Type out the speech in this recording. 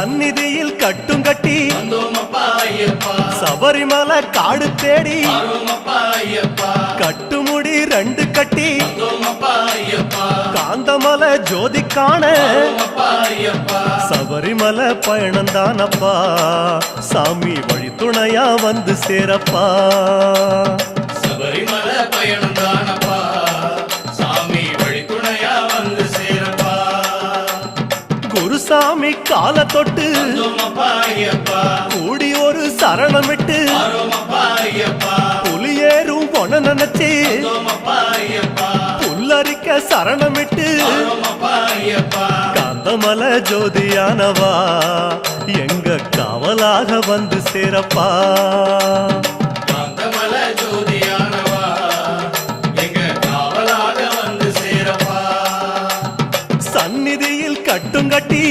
சந்நிதியில் கட்டும் கட்டி சபரிமலை காடு தேடி கட்டுமுடி 2 கட்டி காந்தமலை ஜோதி காண சபரிமலை பயணந்தானப்பா சாமி வழி துணையா வந்து சேரப்பா சபரிமலை பயணந்தானப்பா சாமி வழி துணையா வந்து சேரப்பா குருசாமி கால தொட்டு கூடி ஒரு சரணமிட்டு புலியேறும் பொன நினைச்சு புல்லரிக்க சரணமிட்டு காந்தமலை ஜோதியானவா எங்க காவலாக வந்து சேரப்பா காந்தமலை ஜோதியானவா எங்க காவலாக வந்து சேரப்பா சந்நிதியில் கட்டும் கட்டி